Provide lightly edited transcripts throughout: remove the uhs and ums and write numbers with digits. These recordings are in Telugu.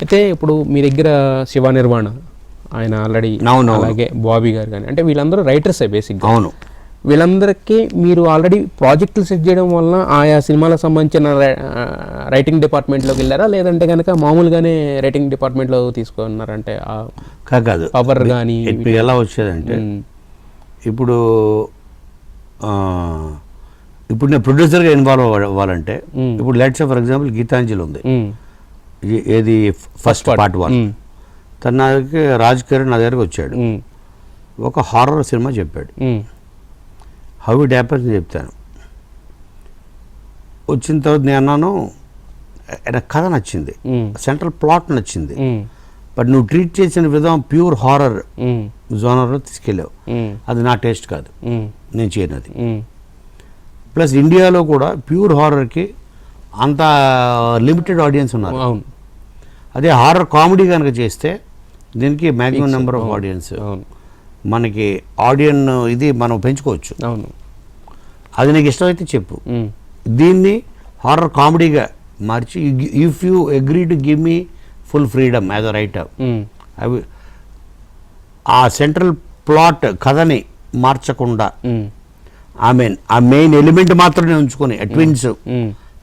అయితే ఇప్పుడు మీ దగ్గర శివ నిర్వాణ ఆయన ఆల్రెడీ, అలాగే బాబీ గారు కానీ, అంటే వీళ్ళందరూ రైటర్సే బేసిక్గా. అవును. వీళ్ళందరికీ మీరు ఆల్రెడీ ప్రాజెక్టులు సెట్ చేయడం వలన ఆయా సినిమాలకు సంబంధించిన రైటింగ్ డిపార్ట్మెంట్లోకి వెళ్ళారా, లేదంటే కనుక మామూలుగానే రైటింగ్ డిపార్ట్మెంట్లో తీసుకున్నారంటే కాదు పవర్ కానీ ఎలా వచ్చేదంటే ఇప్పుడు నేను ప్రొడ్యూసర్గా ఇన్వాల్వ్ అవ్వాలంటే ఇప్పుడు లెట్స్ ఫర్ ఎగ్జాంపుల్ గీతాంజలి ఉంది, ఏది ఫస్ట్ పార్ట్ 1, తన దగ్గరికి రాజ్ కిరణ్ నా దగ్గరికి వచ్చాడు, ఒక హారర్ సినిమా చెప్పాడు. హౌ ఇట్ హ్యాపన్స్ చెప్తాను. వచ్చిన తర్వాత నేను అన్నాను కథ నచ్చింది, సెంట్రల్ ప్లాట్ నచ్చింది, బట్ నువ్వు ట్రీట్ చేసిన విధానం ప్యూర్ హారర్ జోనర్లో తీసుకెళ్ళావు, అది నా టేస్ట్ కాదు, నేను చేయనది. ప్లస్ ఇండియాలో కూడా ప్యూర్ హారర్కి అంత లిమిటెడ్ ఆడియన్స్ ఉన్నారు. అదే హారర్ కామెడీ కనుక చేస్తే దీనికి మ్యాక్సిమం నెంబర్ ఆఫ్ ఆడియన్స్, మనకి ఆడియన్ ఇది మనం పెంచుకోవచ్చు. అది నీకు ఇష్టమైతే చెప్పు. దీన్ని హారర్ కామెడీగా మార్చి, if you agree to give me full freedom as a writer, అవి ఆ సెంట్రల్ ప్లాట్ కథని మార్చకుండా ఆ మెయిన్ ఎలిమెంట్ మాత్రమే ఉంచుకొని, ట్విన్స్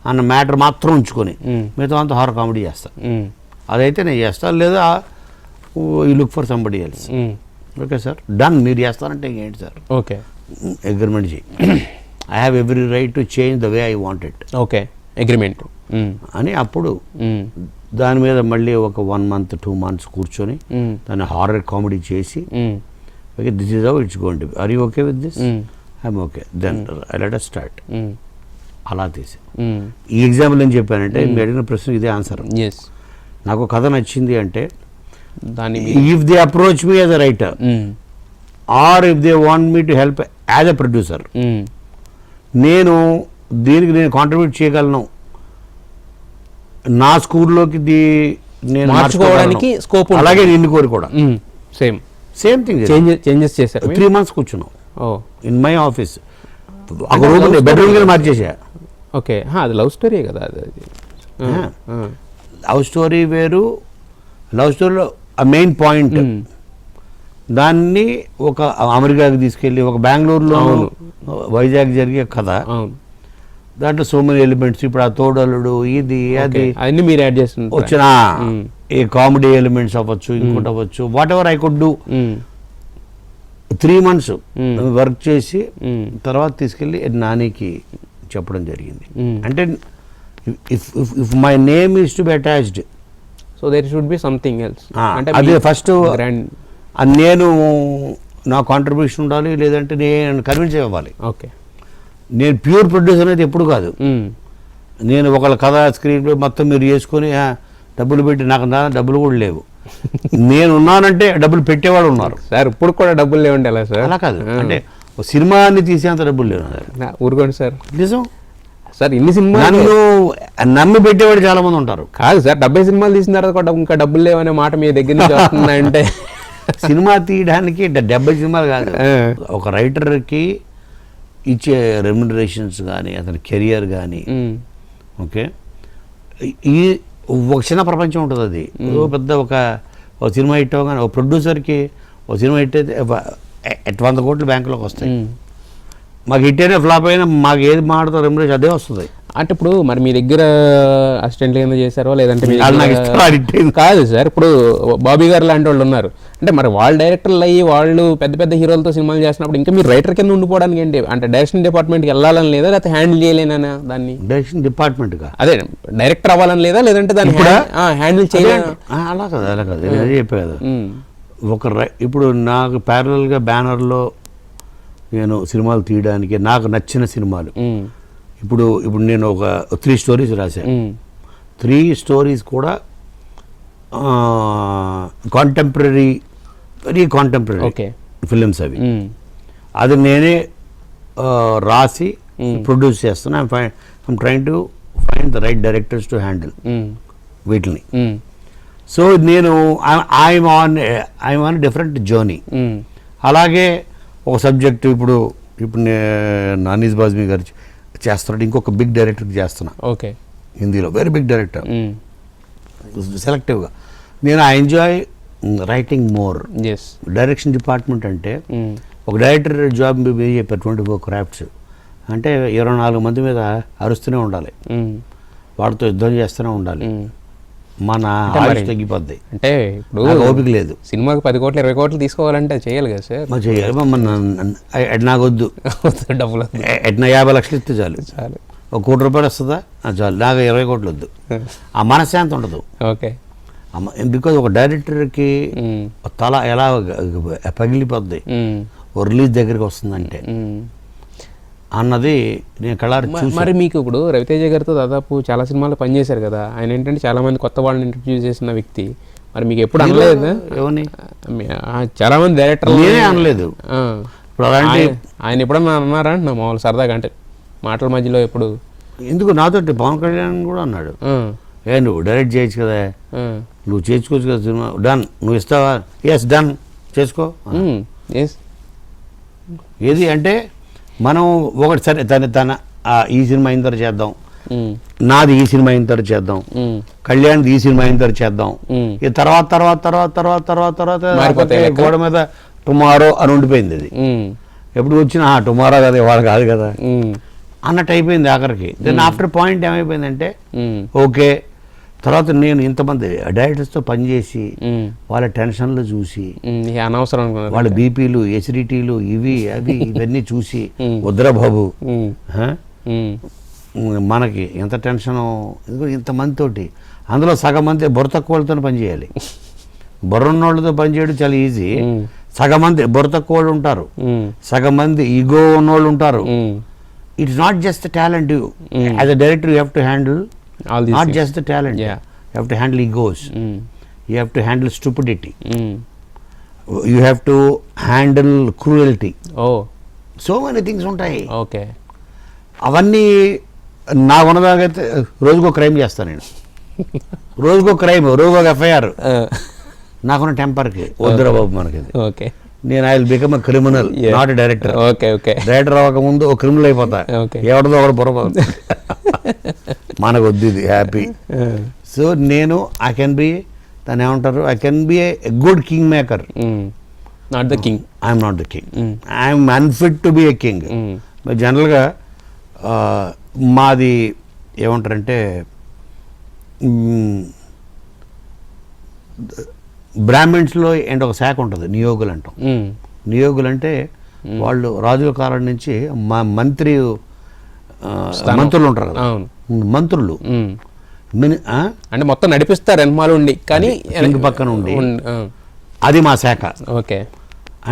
అన్న మ్యాటర్ మాత్రం ఉంచుకొని మిగతా అంతా హారర్ కామెడీ చేస్తా. అదైతే నేను చేస్తాను, లేదా you look for somebody else. Okay sir, done. మీరు చేస్తానంటే ఇంకేంటి సార్, ఓకే అగ్రిమెంట్ చేయి, I have every right to change the way I want it, okay agreement అని. అప్పుడు దాని మీద మళ్ళీ ఒక 1 month 2 months కూర్చొని దాన్ని హారర్ కామెడీ చేసి, okay this is how it's going to be, are you okay with this, I'm okay, then let us start. అలా తీసి ఈ ఎగ్జాంపుల్ ఏం చెప్పానంటే, మీరు అడిగిన ప్రశ్న ఇదే ఆన్సర్. నాకు కథ నచ్చింది అంటే, if they approach me as a writer or if they want me to help as a producer, నేను దీనికి నేను కాంట్రిబ్యూట్ చేయగలను, నా స్కూల్లోకి నేను మార్చుకోవడానికి స్కోప్, అలాగే నిన్ను కోరి కూడా సేమ్ థింగ్ చేంజెస్ చేశారు. 3 months కూర్చున్నాం ఇన్ మై ఆఫీస్, ఒక రూమ్ బెడ్రూమ్ కింద మార్చేసా. ఓకే, అది లవ్ స్టోరీ కదా, అది లవ్ స్టోరీ వేరు. లవ్ స్టోరీలో ఆ మెయిన్ పాయింట్, దాన్ని ఒక అమెరికాకి తీసుకెళ్ళి, ఒక బెంగళూరులో వైజాగ్ జరిగే కథ, దాంట్లో సో మెనీ ఎలిమెంట్స్. ఇప్పుడు ఆ తోడలుడు, ఇది అది అన్ని మీరు యాడ్ చేస్తున్నారు, వచ్చిన ఈ కామెడీ ఎలిమెంట్స్ అవ్వచ్చు, ఇంకోటి అవ్వచ్చు, whatever I could do. 3 months work చేసి తర్వాత తీసుకెళ్ళి నానికి చెప్పడం జరిగింది. అంటే if my name is to be attached, so there should be something else. అంటే అదే ఫస్ట్ నేను నా కాంట్రిబ్యూషన్ ఉండాలి, లేదంటే నేను కన్విన్స్ అవ్వాలి. ఓకే, నేను ప్యూర్ ప్రొడ్యూసర్ అయితే ఎప్పుడు కాదు. నేను ఒకళ్ళ కథ స్క్రీన్ ప్లే మొత్తం మీరు చేసుకొని డబ్బులు పెట్టి, నాకు డబ్బులు కూడా లేవు, నేను ఉన్నానంటే డబ్బులు పెట్టేవాళ్ళు ఉన్నారు సార్. ఇప్పుడు కూడా డబ్బులు లేవండి అలా సార్? అలా కాదు, అంటే సినిమాని తీసేంత డబ్బులు లేవు ఊరుకోండి సార్. నిజం సార్, ఇన్ని సినిమాలు నన్ను నమ్మి పెట్టేవాడు చాలా మంది ఉంటారు. కాదు సార్, 70 సినిమాలు తీసిన తర్వాత కూడా ఇంకా డబ్బులు లేవనే మాట మీ దగ్గర నుంచి వస్తుందంటే సినిమా తీయడానికి 70 సినిమాలు కాదు, ఒక రైటర్కి ఇచ్చే రెమ్యునరేషన్స్ కానీ, అతని కెరియర్ కానీ, ఓకే, ఈ ఒక చిన్న ప్రపంచం ఉంటుంది. అది పెద్ద ఒక సినిమా హిట్ అవ్వగానే ఒక ప్రొడ్యూసర్కి ఒక సినిమా హిట్ అయితే 100 కోట్లు బ్యాంకులోకి వస్తాయి. మాకు హిట్ అయినా ఫ్లాప్ అయినా మాకు ఏది మాడతారు రెమ్యునరేషన్ అదే వస్తుంది. అంటే ఇప్పుడు మరి మీ దగ్గర అసిస్టెంట్లు ఏమైనా చేశారో, లేదంటే కాదు సార్, ఇప్పుడు బాబీ గారు లాంటి వాళ్ళు ఉన్నారు, అంటే మరి వాళ్ళ డైరెక్టర్లు అయ్యి వాళ్ళు పెద్ద పెద్ద హీరోలతో సినిమాలు చేసినప్పుడు ఇంకా మీరు రైటర్ కింద ఉండిపోవడానికి ఏంటి, అంటే డైరెక్షన్ డిపార్ట్మెంట్కి వెళ్ళాలని లేదా, లేకపోతే హ్యాండిల్ చేయలేనా దాన్ని? డైరెక్షన్ డిపార్ట్మెంట్గా అదే డైరెక్టర్ అవ్వాలని లేదా, లేదంటే దాన్ని హ్యాండిల్ చేయాలి? అలా కాదు, అలా కాదు, నేను చెప్పే కదా. ఇప్పుడు నాకు ప్యారలల్గా బ్యానర్లో నేను సినిమాలు తీయడానికి నాకు నచ్చిన సినిమాలు, ఇప్పుడు నేను ఒక 3 stories రాశాను. 3 stories కూడా కాంటెంపరీ, వెరీ కాంటెంపరీ ఫిలిమ్స్ అవి. అది నేనే రాసి ప్రొడ్యూస్ చేస్తున్నా. I'm trying to find the right directors to handle వీటిని. సో నేను ఐఎమ్ ఆన్ డిఫరెంట్ జర్నీ. అలాగే ఒక సబ్జెక్ట్ ఇప్పుడు నానీస్ బాజ్మీ గారు చేస్తున్నాడు, ఇంకొక బిగ్ డైరెక్టర్కి చేస్తున్నా. ఓకే, హిందీలో వెరీ బిగ్ డైరెక్టర్. సెలెక్టివ్గా. నేను I enjoy writing more. Yes. Direction department అంటే ఒక డైరెక్టర్ జాబ్ మీరు చెప్పారు 24 క్రాఫ్ట్స్ అంటే 24 మంది మీద అరుస్తూనే ఉండాలి, వాడితో యుద్ధం చేస్తూనే ఉండాలి, మన ఆయుష్ తగ్గిపోద్ది. అంటే ఇప్పుడు ఓపిక లేదు. సినిమాకి 10 కోట్లు 20 కోట్లు తీసుకోవాలంటే చేయాలి కదా సార్. మరి చేయాలి. నాకు వద్దు డబ్బులు, 50 లక్షలు ఇస్తే చాలు. చాలు. 1 కోటి రూపాయలు వస్తుందా చాలు. నాకు 20 కోట్లు వద్దు. ఆ మనశ్శాంతి ఉండదు. ఓకే. బికాజ్ ఒక డైరెక్టర్కి తల ఎలా పగిలిపోద్ది రిలీజ్ దగ్గరికి వస్తుందంటే అన్నది నేను కళారి చూసి. మరి మీకు ఇప్పుడు రవితేజ గారితో దాదాపు చాలా సినిమాలు పనిచేశారు కదా, ఆయన ఏంటంటే చాలా మంది కొత్త వాళ్ళని ఇంట్రడ్యూస్ చేసిన వ్యక్తి. మరి మీకు ఎప్పుడు అనలేదు? ఎవరిని? చాలా మంది డైరెక్టర్ నేనే అనలేదు. ఇప్పుడు అలాంటి ఆయన ఎప్పుడన్నా అన్నారా నా మామూలు సరదాగా, అంటే మాటల మధ్యలో ఎప్పుడు? ఎందుకు నాతో పవన్ కళ్యాణ్ కూడా అన్నాడు, నువ్వు డైరెక్ట్ చేయొచ్చు కదా, నువ్వు చేసుకోవచ్చు కదా సినిమా, డన్, నువ్వు ఇస్తావా? ఎస్ డన్, చేసుకో. ఏది అంటే మనం ఒకటి సరే తన ఈ సినిమా అయిన తర్వాత చేద్దాం, నాది ఈ సినిమా అయిన తర్వాత చేద్దాం, కళ్యాణ్ది ఈ సినిమా అయిన తర్వాత చేద్దాం, ఈ తర్వాత తర్వాత తర్వాత తర్వాత తర్వాత తర్వాత గోడ మీద టుమారో అని ఉండిపోయింది. అది ఎప్పుడు వచ్చినా టుమారో కదా, ఇవాళ కాదు కదా అన్నట్టు అయిపోయింది ఆఖరికి. దెన్ ఆఫ్టర్ పాయింట్ ఏమైపోయిందంటే ఓకే, తర్వాత నేను ఇంతమంది డైరెక్టర్స్తో పనిచేసి వాళ్ళ టెన్షన్లు చూసి, అనవసరం వాళ్ళ బీపీలు ఎసిడిటీలు ఇవి అవి ఇవన్నీ చూసి, వద్దురా బాబు మనకి ఎంత టెన్షను, ఇంతమందితోటి, అందులో సగం మంది బుర్ర తక్కువ వాళ్ళతో పనిచేయాలి. బుర్ర ఉన్నోళ్ళతో పనిచేయడం చాలా ఈజీ. సగం మంది బుర్ర తక్కువ వాళ్ళు ఉంటారు, సగం మంది ఈగో ఉన్నోళ్ళు ఉంటారు. It's not just talent. As a director you have to handle not just the talent. You have to handle egos. You have to handle stupidity. You have to handle cruelty. So many things ఉంటాయి. ఓకే. అవన్నీ నా ఉన్నదాగైతే రోజుకో క్రైమ్ చేస్తాను నేను. రోజుకో క్రైమ్, రోజుకో ఎఫ్ఐఆర్. నాకున్న టెంపర్కి వద్దురా బాబు మనకి. ఓకే. నేను I will become a criminal, not a director. Okay. Okay. Director అవ్వకముందు ఒక క్రిమినల్ అయిపోతా. ఎవరిదో ఒకటి పొరపాటు. మనకు వద్దు ఇది హ్యాపీ. సో నేను ఐ కెన్ బి, దాన్ని ఏమంటారు, I can be a good king maker, not the king. I'm not the king. I'm unfit to be a king. జనరల్గా మాది ఏమంటారంటే బ్రాహ్మిన్స్లో ఏంటి ఒక శాఖ ఉంటుంది, నియోగులు అంటాం. నియోగులు అంటే వాళ్ళు రాజుల కాలం నుంచి మంత్రులు ఉంటారు కదా, మంత్రులు అంటే మొత్తం నడిపిస్తారు ఎన్మాలు ఉండి, కానీ పక్కన ఉండి, అది మా శాఖ. ఓకే.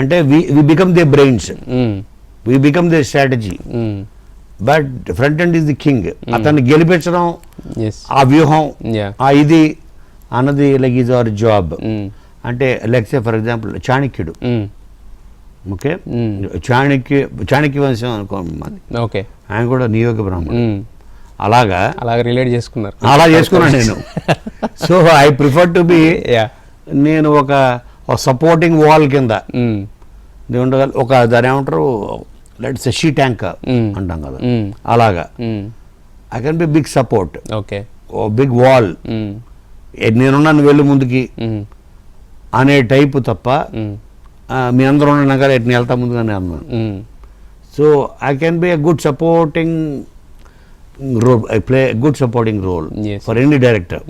అంటే we become the brains, we become the strategy, but front end is the king. అతన్ని గెలిపించడం, ఆ వ్యూహం, ఆ ఇది అన్నది లైక్ ఈజ్ అవర్ జాబ్. అంటే లైక్ సే ఫర్ ఎగ్జాంపుల్ చాణక్యుడు, ఓకే, చాణక్య వంశం అనుకోండి, ఓకే, ఆయన కూడా నియోగ బ్రాహ్మణుడు. అలాగా రిలేట్ చేసుకున్నారు, అలా చేసుకున్నాను నేను. So I prefer to be, నేను ఒక సపోర్టింగ్ వాల్ కింద ఉండగల, ఒక దాని ఏమంటారు, లెట్స్ షీ ట్యాంక్ అంటాం కదా, అలాగా I can be big support. Okay. Big wall, నేనున్నాను వెళ్ళు ముందుకి అనే టైపు తప్ప మీ అందరూ ఉన్నాను కదా నేను వెళ్తా ముందుగానే అన్నాను. So I can be a good supporting role, I play good supporting role for any director.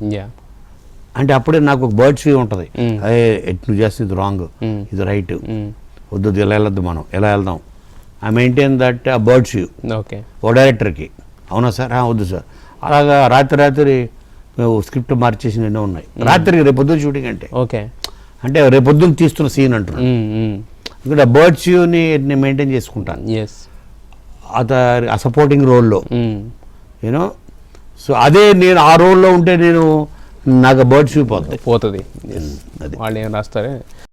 అంటే అప్పుడే నాకు ఒక బర్డ్స్ వ్యూ ఉంటుంది, అదే నువ్వు చేస్తే ఇది రాంగ్, ఇది రైట్, వద్దు ఇలా వెళ్ళొద్దు, మనం ఎలా వెళ్దాం. ఐ మెయింటైన్ దట్ ఆ బర్డ్స్ వ్యూ. ఓకే. ఓ డైరెక్టర్కి అవునా సార్, వద్దు సార్, అలాగా రాత్రి మేము స్క్రిప్ట్ మార్చేసి ఎన్నో ఉన్నాయి. రాత్రికి రేపొద్దున షూటింగ్ అంటే, ఓకే, అంటే రేపొద్దున తీస్తున్న సీన్ అంటున్నాను. ఇక్కడ బర్డ్స్ వ్యూని నేను మెయింటైన్ చేసుకుంటాను ఆ సపోర్టింగ్ రోల్లో, యూనో. సో అదే నేను ఆ రోల్లో ఉంటే నేను నాకు బర్డ్స్ వ్యూ పోతుంది. అది వాళ్ళు ఏం రాస్తారే